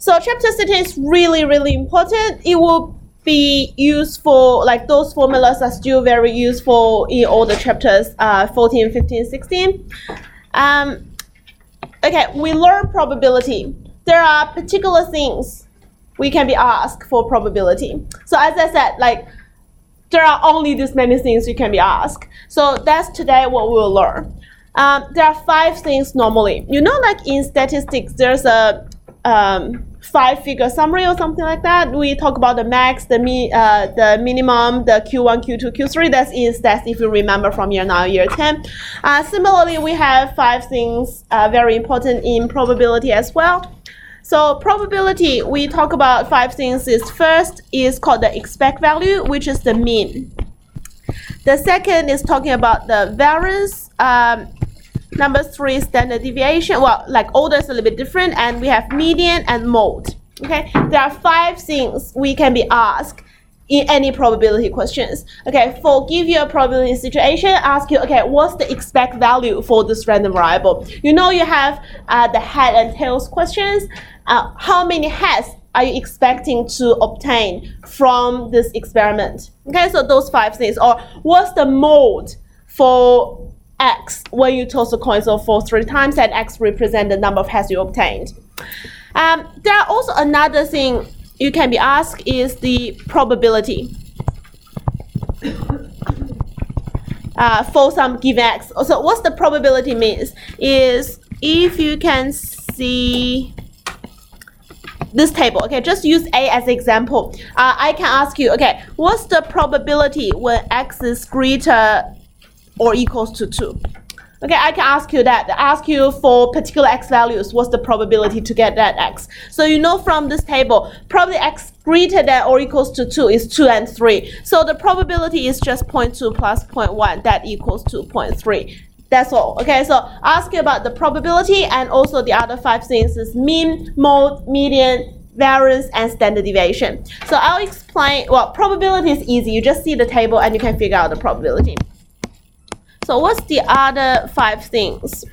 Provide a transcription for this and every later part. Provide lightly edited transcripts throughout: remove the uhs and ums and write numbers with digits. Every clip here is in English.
So chapter 16 is really, really important. It will be useful, like those formulas are still very useful in all the chapters 14, 15, 16. Okay, we learn probability. There are particular things we can be asked for probability. So as I said, like there are only this many things you can be asked. So that's today what we'll learn. There are 5 things normally. You know, like in statistics, there's a 5-figure summary or something like that. We talk about the max, the minimum, the Q1, Q2, Q3. That's in stats if you remember from year 9, year 10. Similarly, we have 5 things very important in probability as well. So probability, we talk about 5 things. First is called the expect value, which is the mean. The second is talking about the variance. Number 3 is standard deviation. Well, like order is a little bit different, and we have median and mode. Okay, there are 5 things we can be asked in any probability questions. Okay, for give you a probability situation, ask you, okay, what's the expect value for this random variable? You know, you have the head and tails questions. How many heads are you expecting to obtain from this experiment? Okay, so those 5 things. Or what's the mode for X when you toss a coin? So for 3 times, that X represents the number of heads you obtained. There are also another thing you can be asked is the probability for some given X. So what's the probability means is if you can see this table, okay, just use A as example. I can ask you, okay, what's the probability when X is greater or equals to 2? Okay, I can ask you that. Ask you for particular X values, what's the probability to get that X? So you know from this table, probably X greater than or equals to 2 is 2 and 3. So the probability is just 0.2 plus 0.1, that equals to 0.3. That's all. Okay, so ask you about the probability, and also the other 5 things is mean, mode, median, variance, and standard deviation. So I'll explain. Well, probability is easy. You just see the table and you can figure out the probability. So what's the other 5 things?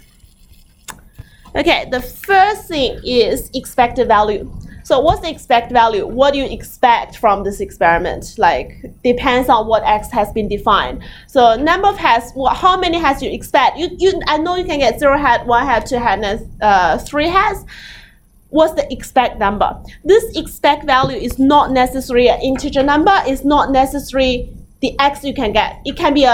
Okay, the first thing is expected value. So what's the expected value? What do you expect from this experiment? Like, depends on what X has been defined. So number of heads, how many heads you expect? I know you can get 0 head, 1 head, 2 head, and 3 heads. What's the expect number? This expect value is not necessarily an integer number. It's not necessarily the X you can get. It can be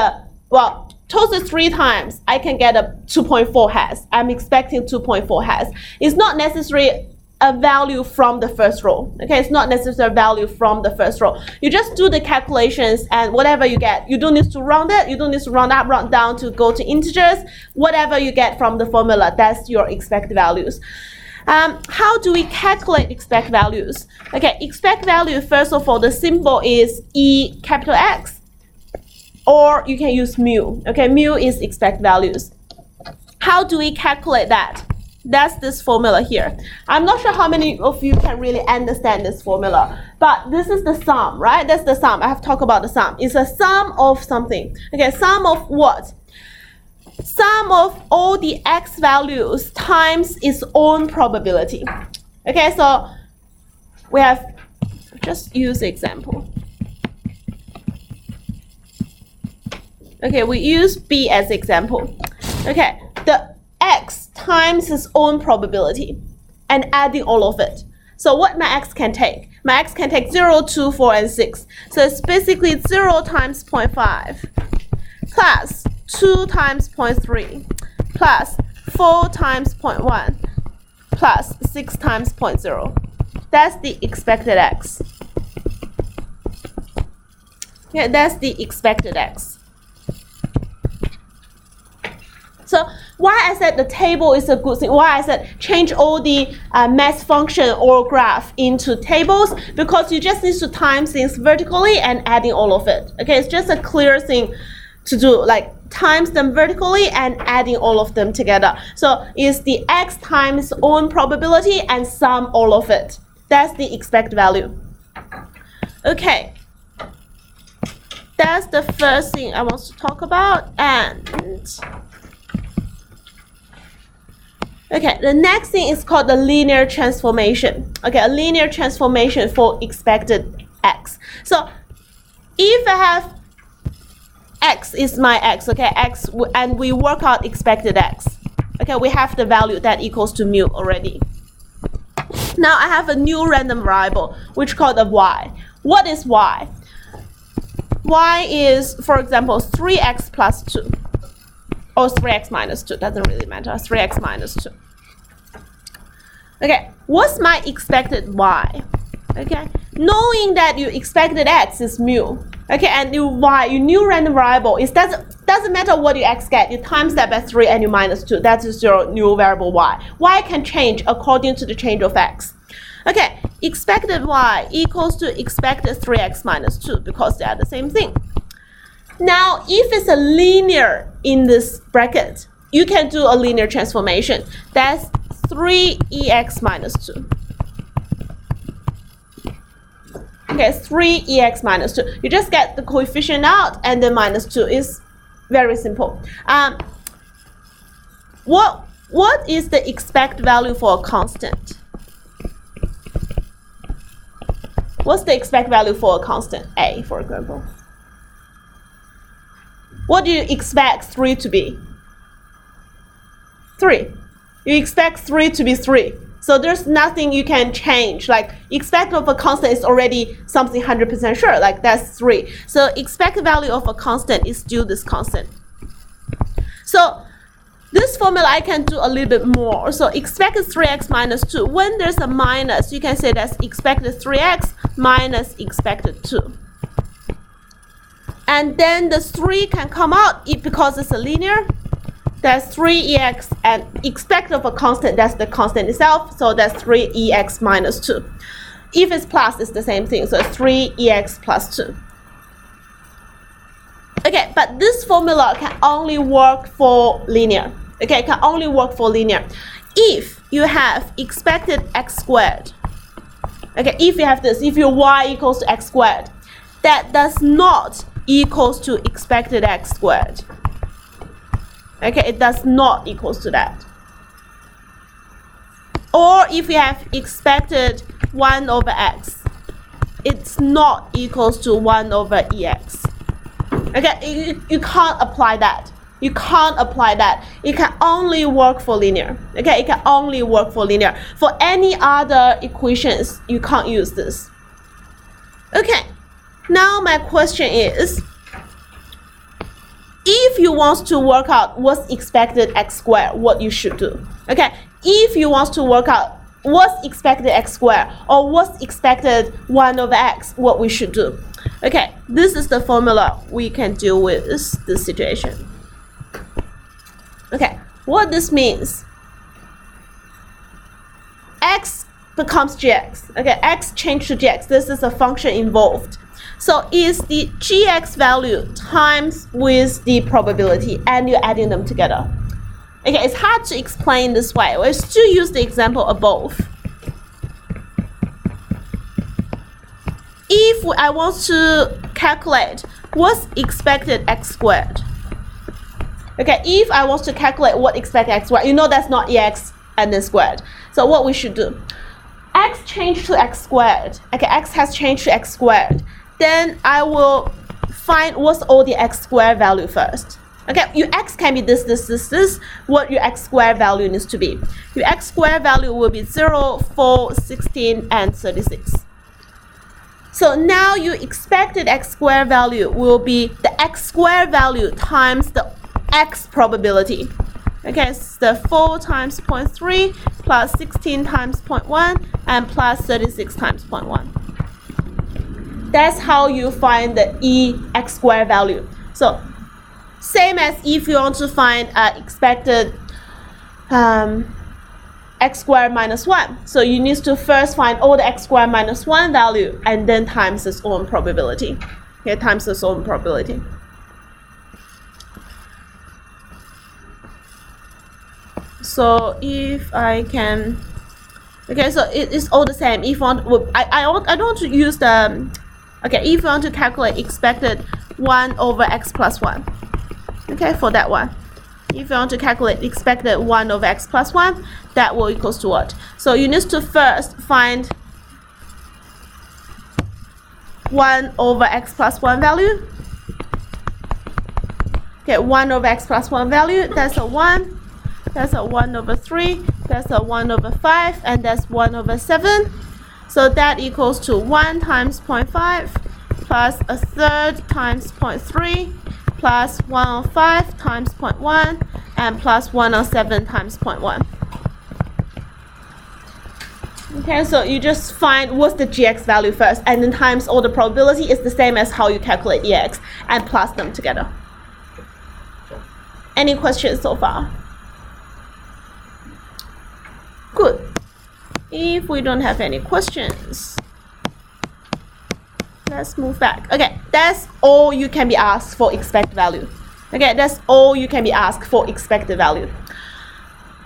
well, toss it 3 times, I can get a 2.4 heads. I'm expecting 2.4 heads. It's not necessarily a value from the first row. Okay, it's not necessarily a value from the first row. You just do the calculations, and whatever you get, you don't need to round it. You don't need to round up, round down to go to integers. Whatever you get from the formula, that's your expected values. How do we calculate expect values? Okay, expect value, first of all, the symbol is E capital X, or you can use mu. Okay, mu is expect values. How do we calculate that? That's this formula here. I'm not sure how many of you can really understand this formula, but this is the sum, right? That's the sum. I have talked about the sum. It's a sum of something. Okay, sum of what? Sum of all the X values times its own probability. Okay, so we have, just use the example. Okay, we use B as example. Okay, the X times its own probability and adding all of it. So what my X can take? My X can take 0, 2, 4, and 6. So it's basically 0 times 0.5 plus 2 times 0.3 plus 4 times 0.1 plus 6 times 0.0. That's the expected X. Yeah, that's the expected X. So why I said the table is a good thing, why I said change all the math function or graph into tables, because you just need to time things vertically and adding all of it. Okay, it's just a clear thing to do, like times them vertically and adding all of them together. So it's the X times own probability and sum all of it. That's the expected value. Okay. That's the first thing I want to talk about. And Okay, the next thing is called the linear transformation. Okay, a linear transformation for expected x. So if I have x is my x, okay, x, and we work out expected x. Okay, we have the value that equals to mu already. Now I have a new random variable which called a y. What is y? Y is, for example, 3x plus 2. Or 3x minus 2, doesn't really matter, 3x minus 2. Okay, what's my expected y? Okay, knowing that you expected x is mu, okay, and your y, your new random variable, is doesn't matter what you x get, you times that by 3 and you minus 2, that is your new variable y. Y can change according to the change of x. Okay, expected y equals to expected 3x minus 2 because they are the same thing. Now, if it's a linear in this bracket, you can do a linear transformation. That's 3ex minus 2. Okay, 3ex minus 2. You just get the coefficient out and then minus 2 is very simple. What is the expected value for a constant? What's the expected value for a constant? A, for example. What do you expect 3 to be? 3. You expect 3 to be 3. So there's nothing you can change. Like expect of a constant is already something 100% sure. Like that's 3. So expected value of a constant is still this constant. So this formula I can do a little bit more. So expected 3x minus 2. When there's a minus, you can say that's expected 3x minus expected 2. And then the 3 can come out because it's a linear. That's 3ex, and expected of a constant, that's the constant itself. So that's 3ex minus 2. If it's plus, it's the same thing. So 3ex plus 2. Okay, but this formula can only work for linear. Okay, it can only work for linear. If you have expected x squared, okay, if you have this, if your y equals to x squared, that does not equals to expected x squared. Okay, it does not equals to that. Or if you have expected 1 over x, it's not equals to 1 over ex. Okay, you can't apply that. You can't apply that. It can only work for linear. Okay, it can only work for linear. For any other equations, you can't use this. Okay. Now my question is, if you want to work out what's expected x squared, what you should do. Okay, if you want to work out what's expected x squared or what's expected 1 over x, what we should do. Okay, this is the formula we can deal with this situation. Okay, what this means, x becomes gx. Okay, x changed to gx. This is a function involved. So is the gx value times with the probability, and you're adding them together. Okay, it's hard to explain this way. We'll still use the example above. If I want to calculate what's expected x squared. Okay, if I want to calculate what expected x squared, you know that's not ex and then squared. So what we should do, x changed to x squared. Okay, x has changed to x squared. Then I will find what's all the x squared value first. Okay, your x can be this, what your x squared value needs to be. Your x squared value will be 0, 4, 16, and 36. So now your expected x squared value will be the x squared value times the x probability. Okay, it's the 4 times 0.3 plus 16 times 0.1 and plus 36 times 0.1. That's how you find the x squared value. So same as if you want to find expected x squared minus 1. So you need to first find all the x squared minus 1 value and then times its own probability. Okay, times its own probability. So if I can, okay, so it's all the same. If I don't want to use the, okay, if you want to calculate expected 1 over x plus 1, okay, for that one. If you want to calculate expected 1 over x plus 1, that will equals to what? So you need to first find 1 over x plus 1 value. Okay, 1 over x plus 1 value, that's a 1. That's a 1 over 3. That's a 1 over 5. And that's 1 over 7. So that equals to 1 times 0.5 plus a third times 0.3 plus 1 on 5 times 0.1 and plus 1 on 7 times 0.1. Okay, so you just find what's the gx value first and then times all the probability is the same as how you calculate ex and plus them together. Any questions so far? Good. If we don't have any questions, let's move back. Okay, that's all you can be asked for expected value. Okay, that's all you can be asked for expected value.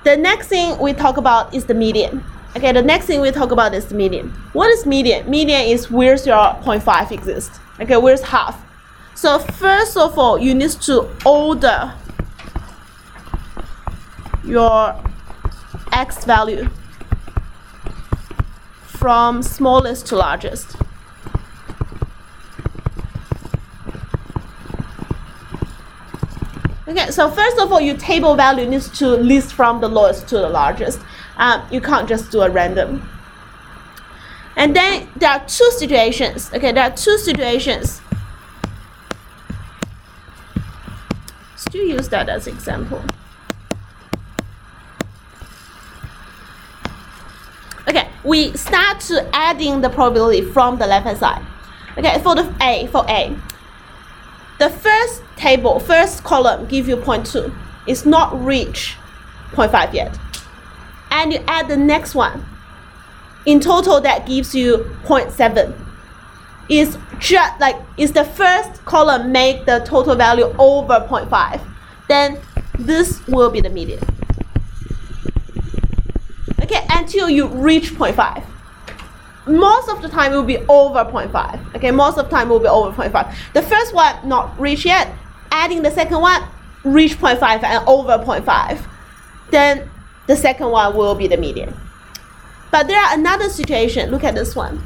The next thing we talk about is the median. Okay, the next thing we talk about is the median. What is median? Median is where's your 0.5 exists. Okay, where's half? So first of all, you need to order your x value from smallest to largest. Okay, so first of all, your table value needs to list from the lowest to the largest. You can't just do a random. And then there are two situations. Okay, there are two situations. Still use that as example. Okay, we start to adding the probability from the left hand side. Okay, for A, the first table, first column give you 0.2. It's not reach 0.5 yet. And you add the next one. In total, that gives you 0.7. It's just like, it's the first column make the total value over 0.5. Then this will be the median. Okay, until you reach 0.5. Most of the time it will be over 0.5. Okay, most of the time it will be over 0.5. The first one not reached yet. Adding the second one, reach 0.5 and over 0.5. Then the second one will be the median. But there are another situation. Look at this one.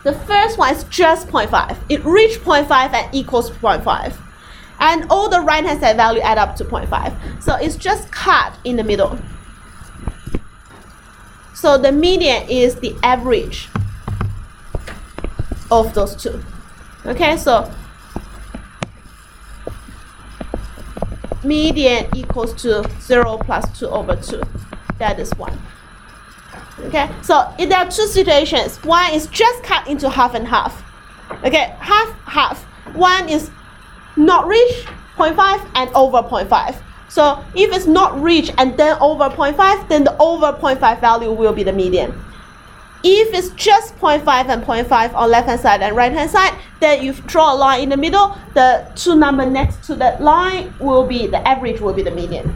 The first one is just 0.5. It reached 0.5 and equals 0.5. And all the right hand side value add up to 0.5. So it's just cut in the middle. So the median is the average of those two. Okay, so median equals to 0 plus 2 over 2. That is 1. Okay, so if there are two situations, one is just cut into half and half. Okay, half. One is not reach 0.5 and over 0.5. So if it's not reached and then over 0.5, then the over 0.5 value will be the median. If it's just 0.5 and 0.5 on left hand side and right hand side, then you draw a line in the middle. The two numbers next to that line will be the average, will be the median.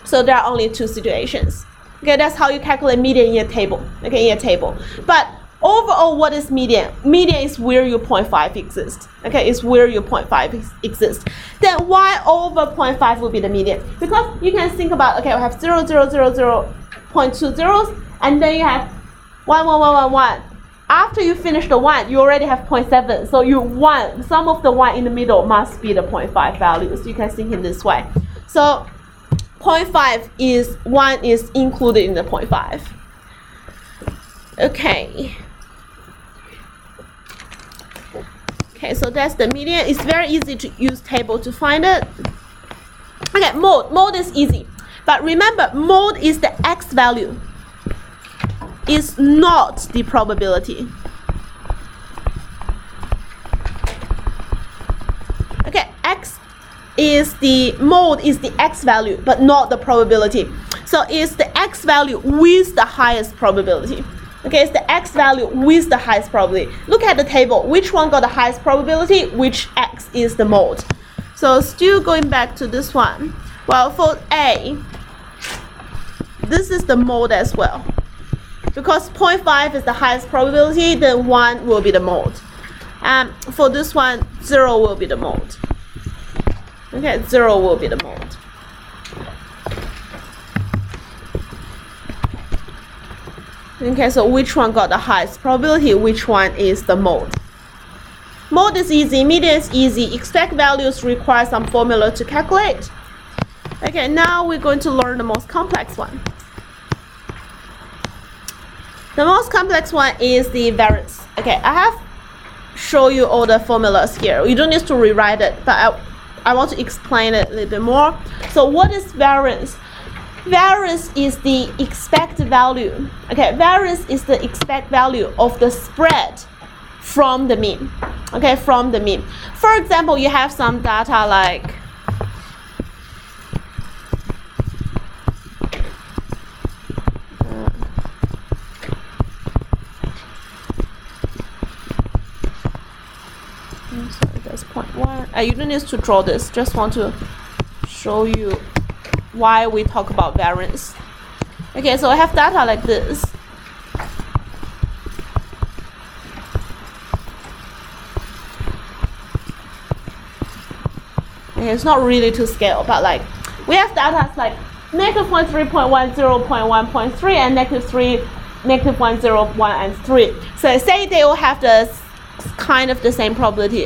So there are only two situations. Okay, that's how you calculate median in a table. Okay, in a table. But overall, what is median? Median is where your 0.5 exists. Okay, it's where your 0.5 exists. Then why over 0.5 will be the median? Because you can think about, okay, we have 0, 0, 0, 0, 0.2 zeros, and then you have 1, 1, 1, 1, 1. After you finish the 1, you already have 0.7. So you 1, some of the 1 in the middle must be the 0.5 value. So you can think in this way. So 0.5 is 1 is included in the 0.5. Okay. Okay, so that's the median. It's very easy to use table to find it. Okay, mode. Mode is easy. But remember, mode is the x value. It's not the probability. Okay, x is the mode is the x value, but not the probability. So it's the x value with the highest probability. Okay, it's the x value with the highest probability. Look at the table. Which one got the highest probability? Which x is the mode? So still going back to this one. Well, for A, this is the mode as well. Because 0.5 is the highest probability, then 1 will be the mode. For this one, 0 will be the mode. Okay, 0 will be the mode. Okay, so which one got the highest probability? Which one is the mode? Mode is easy, median is easy. Expect values require some formula to calculate. Okay, now we're going to learn the most complex one. The most complex one is the variance. Okay, I have shown you all the formulas here. You don't need to rewrite it, but I want to explain it a little bit more. So what is variance? Variance is the expected value. Okay, variance is the expected value of the spread from the mean. Okay, from the mean. For example, you have some data like sorry, that's 0.1. You don't need to draw this. Just want to show you why we talk about variance. Okay, so I have data like this. Okay, it's not really to scale, but like we have data like negative 0.3, 0.1, 0.1, 0.3, and negative 3, negative 1, 0, 1, and 3. So say they all have the kind of the same probability.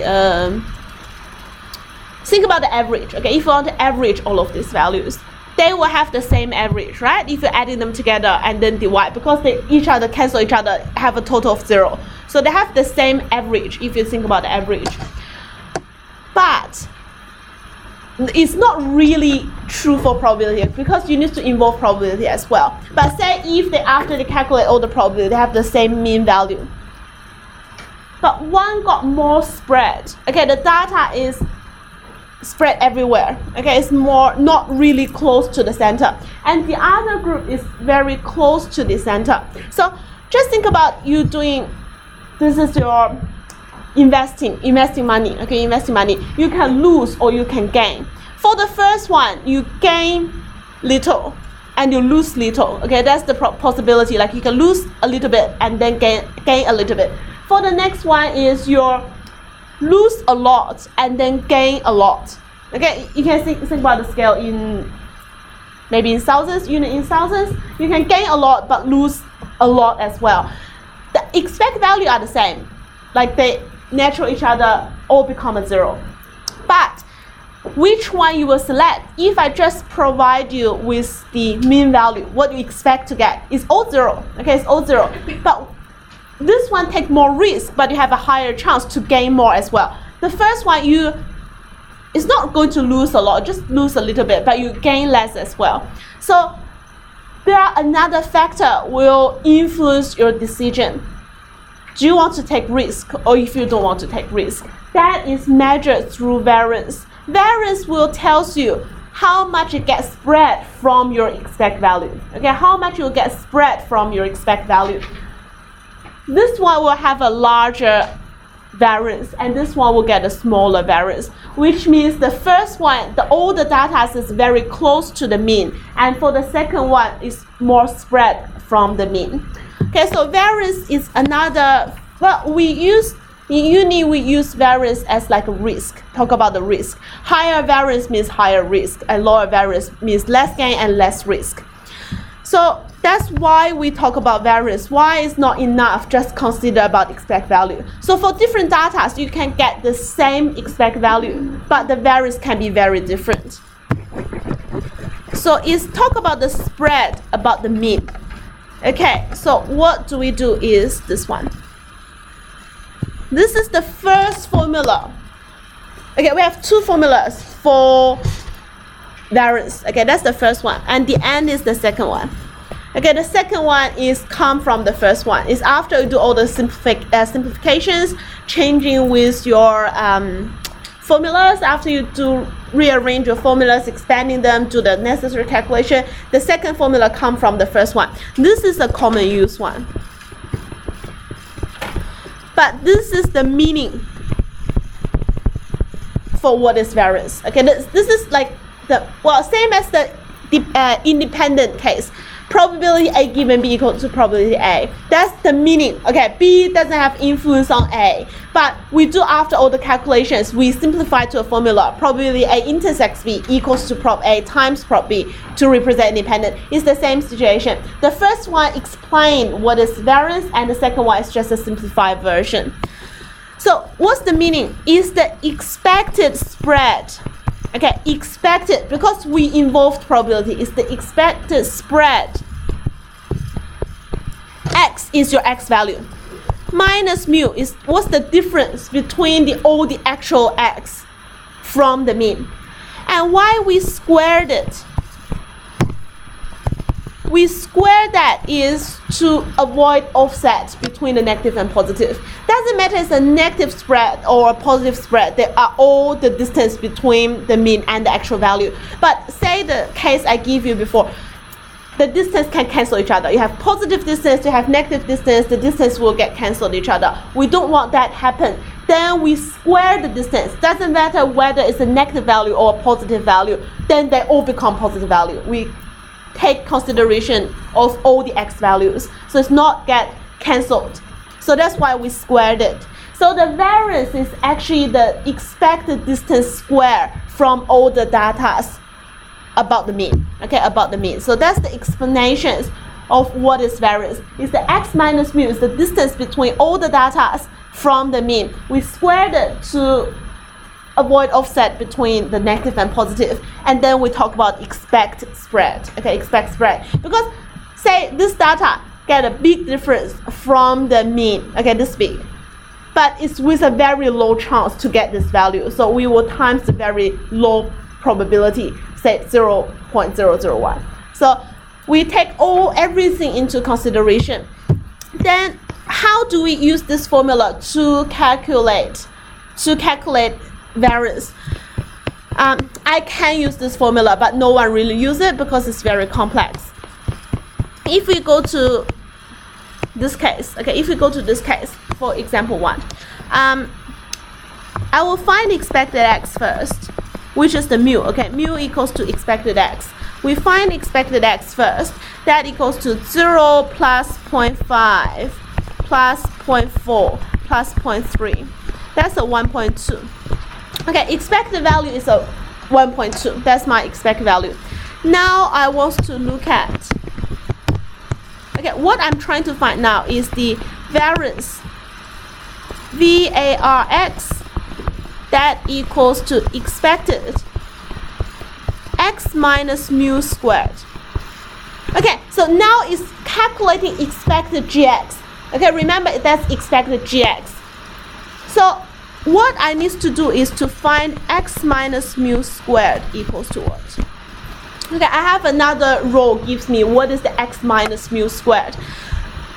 Think about the average. Okay, if you want to average all of these values, they will have the same average, right? If you're adding them together and then divide, because they each other cancel each other, have a total of 0. So they have the same average if you think about the average. But it's not really true for probability because you need to involve probability as well. But say if they, after they calculate all the probability, they have the same mean value. But one got more spread. Okay, the data is spread everywhere. Okay, it's more not really close to the center, and the other group is very close to the center. So just think about you doing, this is your investing money. Okay, investing money, you can lose or you can gain. For the first one, you gain little and you lose little. Okay, that's the possibility, like you can lose a little bit and then gain a little bit. For the next one is your lose a lot and then gain a lot. Okay, you can think about the scale in maybe in thousands, unit in thousands. You can gain a lot but lose a lot as well. The expected value are the same, like they natural each other, all become a 0. But which one you will select? If I just provide you with the mean value, what you expect to get is all 0. Okay, it's all 0. But this one take more risk, but you have a higher chance to gain more as well. The first one, it's not going to lose a lot, just lose a little bit, but you gain less as well. So there are another factor will influence your decision. Do you want to take risk, or if you don't want to take risk? That is measured through variance. Variance will tell you how much it gets spread from your expected value. Okay, how much you get spread from your expected value. This one will have a larger variance, and this one will get a smaller variance, which means the first one, all the data is very close to the mean, and for the second one is more spread from the mean. Okay, so variance is another, well, in uni we use variance as like a risk, talk about the risk. Higher variance means higher risk, and lower variance means less gain and less risk. So that's why we talk about variance. Why it's not enough just consider about expected value. So for different data, you can get the same expected value, but the variance can be very different. So it's talk about the spread about the mean. Okay, so what do we do is this one. This is the first formula. Okay, we have two formulas for variance. Okay, that's the first one, and the end is the second one. Okay, the second one is come from the first one. It's after you do all the simplifications, changing with your formulas. After you do rearrange your formulas, expanding them, do the necessary calculation, the second formula come from the first one. This is a common use one. But this is the meaning for what is variance. Okay, this is like the, well, same as the independent case. probability A given B equal to probability A. That's the meaning. Okay, B doesn't have influence on A, but we do after all the calculations, we simplify to a formula. Probability A intersects B equals to prob A times prob B to represent independent. It's the same situation. The first one explain what is variance, and the second one is just a simplified version. So what's the meaning? Is the expected spread. Okay, expected, because we involved probability, is the expected spread. X is your X value. Minus mu is what's the difference between all the actual X from the mean. And why we squared it? We square that is to avoid offset between the negative and positive. Doesn't matter if it's a negative spread or a positive spread, they are all the distance between the mean and the actual value. But say the case I give you before, the distance can cancel each other. You have positive distance, you have negative distance, the distance will get cancelled each other. We don't want that happen. Then we square the distance. Doesn't matter whether it's a negative value or a positive value, then they all become positive value. We take consideration of all the X values, so it's not get cancelled. So that's why we squared it. So the variance is actually the expected distance square from all the data about the mean. Okay, about the mean. So that's the explanations of what is variance. Is the X minus mu is the distance between all the data from the mean. We squared it to avoid offset between the negative and positive, and then we talk about expect spread. Okay, expect spread, because say this data get a big difference from the mean, okay, this big, but it's with a very low chance to get this value, so we will times the very low probability, say 0.001. So we take everything into consideration. Then how do we use this formula to calculate variance? I can use this formula, but no one really uses it because it's very complex. If we go to this case, okay, if we go to this case, for example 1, I will find expected X first, which is the mu. Okay, mu equals to expected X. We find expected X first. That equals to 0 plus 0.5 plus 0.4 plus 0.3. That's a 1.2. Okay, expected value is a 1.2. That's my expected value. Now I want to look at, okay, what I'm trying to find now is the variance. VARX, that equals to expected X minus mu squared. Okay, so now it's calculating expected GX. Okay, remember that's expected GX. So what I need to do is to find X minus mu squared equals to what? Okay, I have another row gives me what is the X minus mu squared.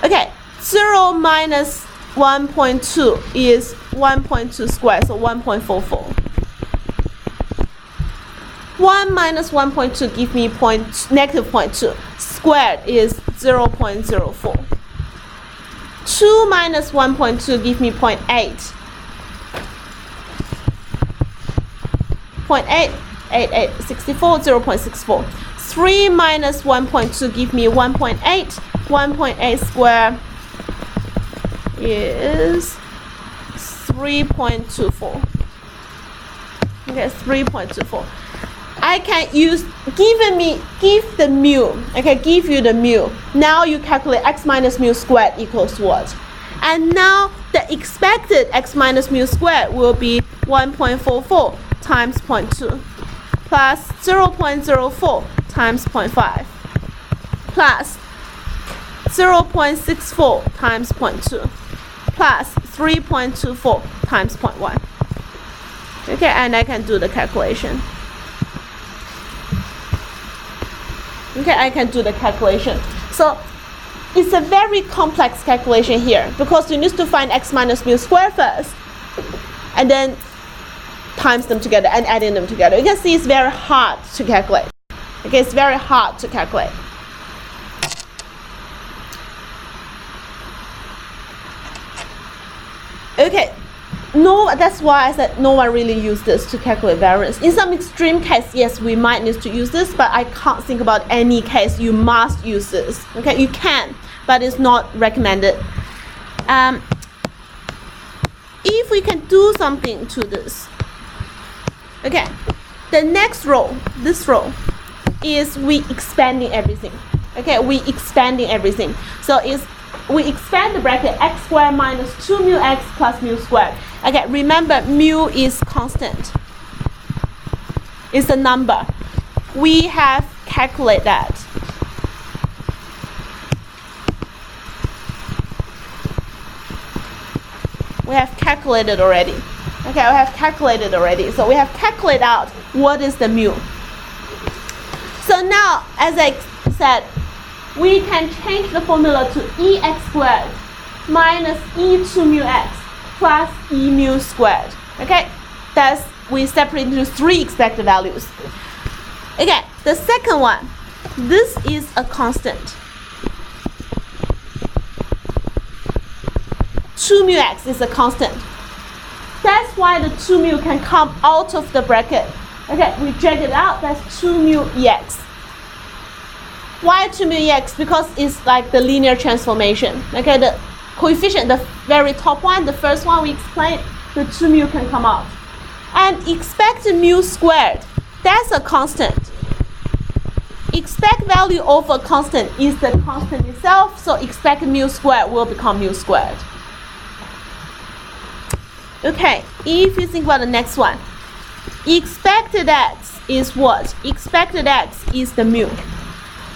Okay, 0 minus 1.2 is 1.2 squared, so 1.44. 1 minus 1.2 give me negative 0.2. Squared is 0.04. 2 minus 1.2 give me 0.8. 0.8, 0.64. 3 minus 1.2 give me 1.8. 1.8 square is 3.24. Okay, 3.24. I can use give the mu. Okay, give you the mu. Now you calculate X minus mu squared equals what? And now the expected X minus mu squared will be 1.44 times 0.2 plus 0.04 times 0.5 plus 0.64 times 0.2 plus 3.24 times 0.1. Okay, and I can do the calculation. Okay, I can do the calculation. So it's a very complex calculation here because you need to find X minus mu squared first and then times them together and adding them together. You can see it's very hard to calculate. Okay, it's very hard to calculate. Okay, no, that's why I said no one really used this to calculate variance. In some extreme case, yes, we might need to use this, but I can't think about any case you must use this. Okay, you can, but it's not recommended. If we can do something to this, okay, the next row, this row, is we expanding everything. Okay, we expanding everything. So we expand the bracket x squared minus 2 mu x plus mu squared. Okay, remember mu is constant. It's a number. We have calculated that. We have calculated already. Okay, we have calculated already. So we have calculated out what is the mu. So now, as I said, we can change the formula to ex squared minus e2 mu x plus e mu squared. Okay, that's we separate into 3 expected values. Okay, the second one, this is a constant. 2 mu x is a constant. That's why the 2 mu can come out of the bracket. Okay, we drag it out, that's 2 mu ex. Why 2 mu ex? Because it's like the linear transformation. Okay, the coefficient, the very top one, the first one we explained, the 2 mu can come out. And expected mu squared, that's a constant. Expect value of a constant is the constant itself, so expected mu squared will become mu squared. Okay, if you think about the next one, expected x is what? Expected x is the mu.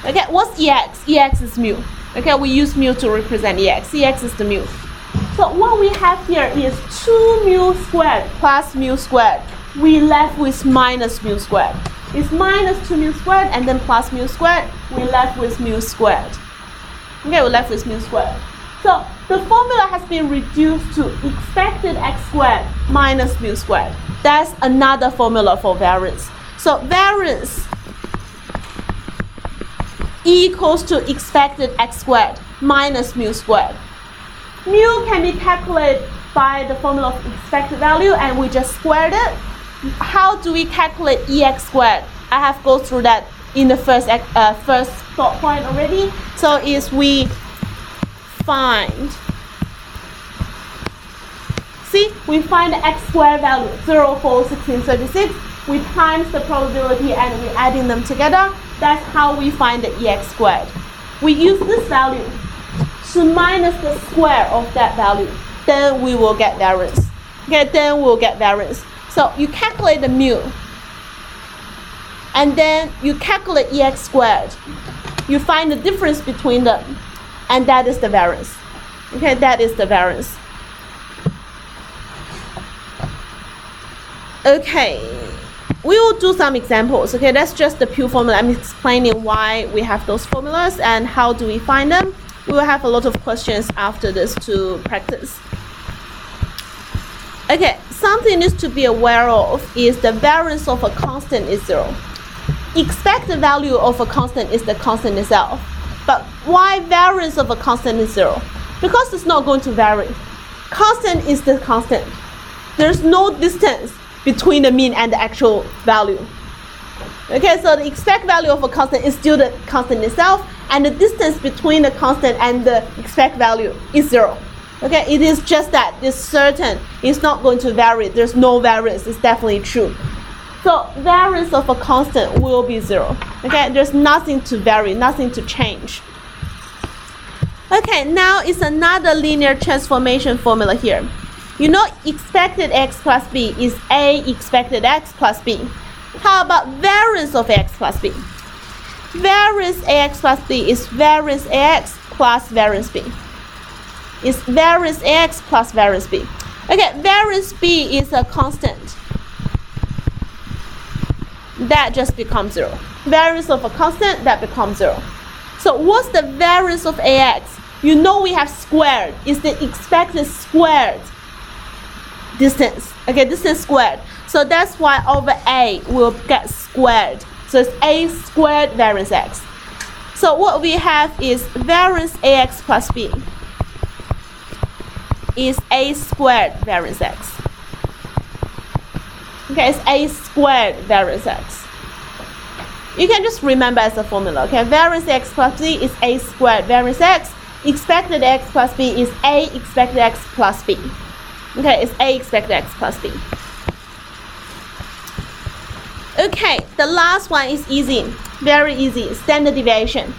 Okay, what's ex? Ex is mu. Okay, we use mu to represent ex. Ex is the mu. So what we have here is 2 mu squared plus mu squared. We left with minus mu squared. It's minus 2 mu squared and then plus mu squared. We left with mu squared. Okay, we left with mu squared. So the formula has been reduced to expected x squared minus mu squared. That's another formula for variance. So variance equals to expected x squared minus mu squared. Mu can be calculated by the formula of expected value and we just squared it. How do we calculate ex squared? I have gone through that in the first thought point already. So is we find, we find the x squared value 0, 4, 16, 36. We times the probability and we're adding them together. That's how we find the ex squared. We use this value to minus the square of that value. Then we will get variance. Okay, then we'll get variance. So you calculate the mu. And then you calculate ex squared. You find the difference between them. And that is the variance. Okay, that is the variance. Okay, we will do some examples. Okay, that's just the pure formula. I'm explaining why we have those formulas and how do we find them. We will have a lot of questions after this to practice. Okay, something needs to be aware of is the variance of a constant is 0. Expected value of a constant is the constant itself. But why variance of a constant is 0? Because it's not going to vary. Constant is the constant. There's no distance between the mean and the actual value. Okay, so the expected value of a constant is still the constant itself, and the distance between the constant and the expected value is 0. Okay, it is just that. It's certain. It's not going to vary. There's no variance. It's definitely true. So variance of a constant will be 0. Okay, there's nothing to vary, nothing to change. Okay, now it's another linear transformation formula here. You know expected x plus b is a expected x plus b. How about variance of x plus b? Variance ax plus b is variance ax plus variance b. It's variance ax plus variance b. Okay, variance b is a constant. That just becomes 0. Variance of a constant, that becomes 0. So what's the variance of ax? You know we have squared. It's the expected squared distance. Okay, distance squared. So that's why over a will get squared. So it's a squared variance x. So what we have is variance ax plus b is a squared variance x. Okay, it's a squared variance x. You can just remember as a formula. Okay, variance x plus b is a squared variance x. Expected x plus b is a expected x plus b. Okay, it's a expected x plus b. Okay, the last one is easy, very easy. Standard deviation.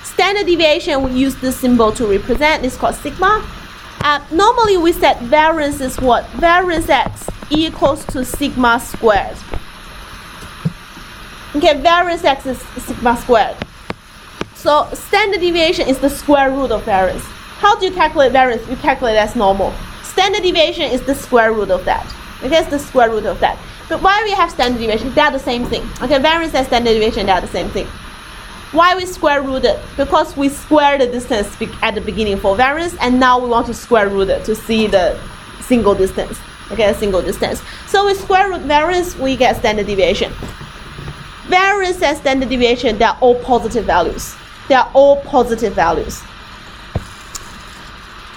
Standard deviation, we use this symbol to represent. It's called sigma. Normally we said variance is what? Variance x equals to sigma squared. Okay, variance x is sigma squared. So standard deviation is the square root of variance. How do you calculate variance? You calculate as normal. Standard deviation is the square root of that. Okay, it's the square root of that. But why we have standard deviation? They are the same thing. Okay, variance and standard deviation, they are the same thing. Why we square root it? Because we square the distance at the beginning for variance, and now we want to square root it to see the single distance. Okay, a single distance. So we square root variance, we get standard deviation. Variance and standard deviation, they are all positive values. They are all positive values.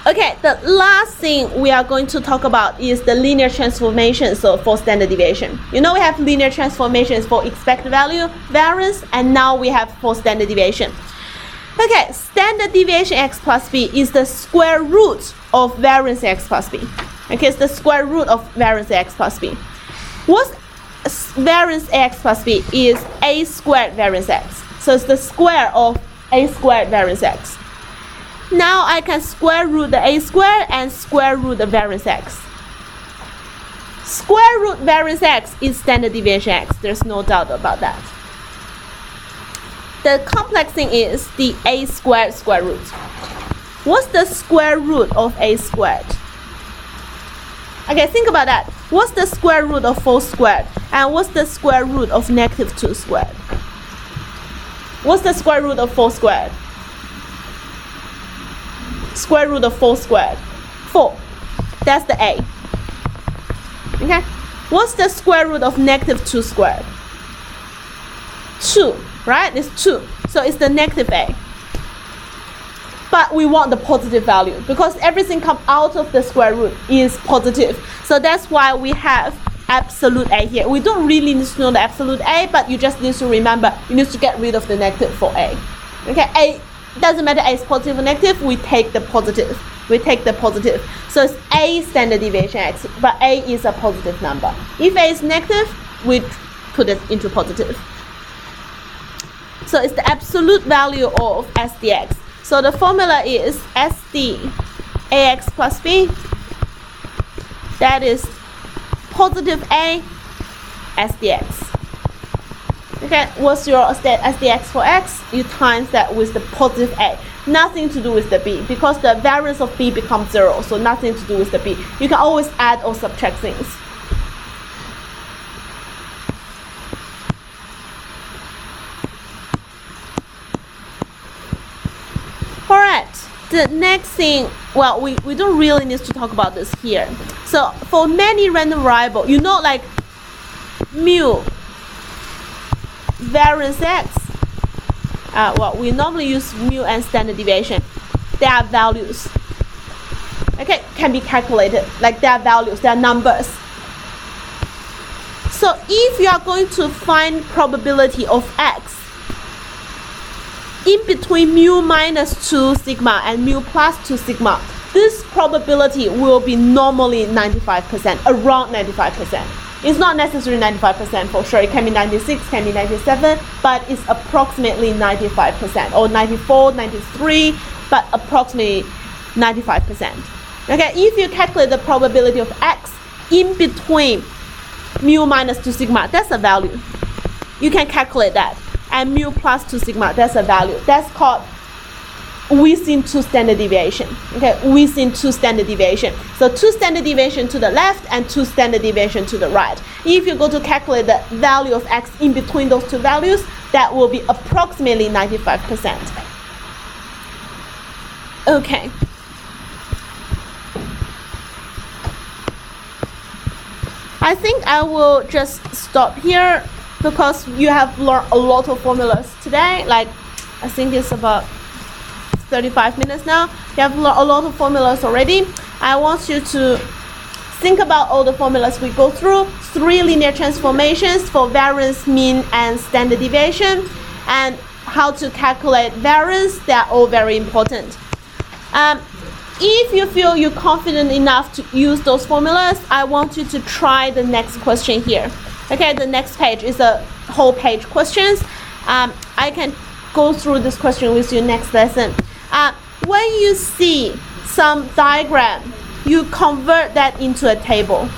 Okay, the last thing we are going to talk about is the linear transformations for standard deviation. You know, we have linear transformations for expected value, variance, and now we have for standard deviation. Okay, standard deviation x plus b is the square root of variance x plus b. Okay, it's the square root of variance x plus b. What's variance x plus b is a squared variance x. So it's the square of a squared variance x. Now I can square root the a squared and square root the variance x. Square root variance x is standard deviation x. There's no doubt about that. The complex thing is the a squared square root. What's the square root of a squared? Okay, think about that. What's the square root of 4 squared? And what's the square root of negative 2 squared? What's the square root of 4 squared? Square root of 4 squared. 4. That's the a. Okay. What's the square root of negative 2 squared? 2, right? It's 2. So it's the negative a. But we want the positive value because everything come out of the square root is positive. So that's why we have absolute a here. We don't really need to know the absolute a, but you just need to remember you need to get rid of the negative for a. Okay, a doesn't matter a is positive or negative, we take the positive. We take the positive. So it's a standard deviation x, but a is a positive number. If a is negative, we put it into positive. So it's the absolute value of s dx. So the formula is SD ax plus b. That is positive a s dx. Okay, what's your SDX for x? You times that with the positive a. Nothing to do with the b because the variance of b becomes 0, so nothing to do with the b. You can always add or subtract things. Alright, the next thing, well, we don't really need to talk about this here. So for many random variable, you know, like mu variance x, well, we normally use mu and standard deviation. They are values. Okay, can be calculated. Like they are values, they are numbers. So if you are going to find probability of x in between mu minus 2 sigma and mu plus 2 sigma, this probability will be normally 95%, around 95%. It's not necessarily 95% for sure. It can be 96, can be 97, but it's approximately 95%, or 94, 93, but approximately 95%. Okay, if you calculate the probability of x in between mu minus 2 sigma, that's a value. You can calculate that. And mu plus 2 sigma, that's a value. That's called within 2 standard deviation. Okay, within 2 standard deviation. So 2 standard deviation to the left and 2 standard deviation to the right. If you go to calculate the value of x in between those two values, that will be approximately 95%. Okay. I think I will just stop here because you have learned a lot of formulas today. Like, I think it's about 35 minutes now. You have a lot of formulas already. I want you to think about all the formulas we go through. 3 linear transformations for variance, mean, and standard deviation, and how to calculate variance. They are all very important. If you feel you're confident enough to use those formulas, I want you to try the next question here. Okay, the next page is a whole page questions. I can go through this question with you next lesson. When you see some diagram, you convert that into a table.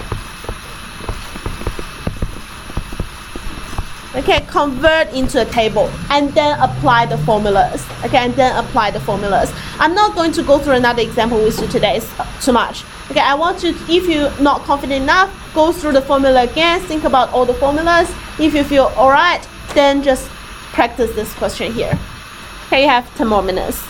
Okay, convert into a table and then apply the formulas. Okay, and then apply the formulas. I'm not going to go through another example with you today. It's too much. Okay, I want you to, if you're not confident enough, go through the formula again, think about all the formulas. If you feel alright, then just practice this question here. Okay, you have 10 more minutes.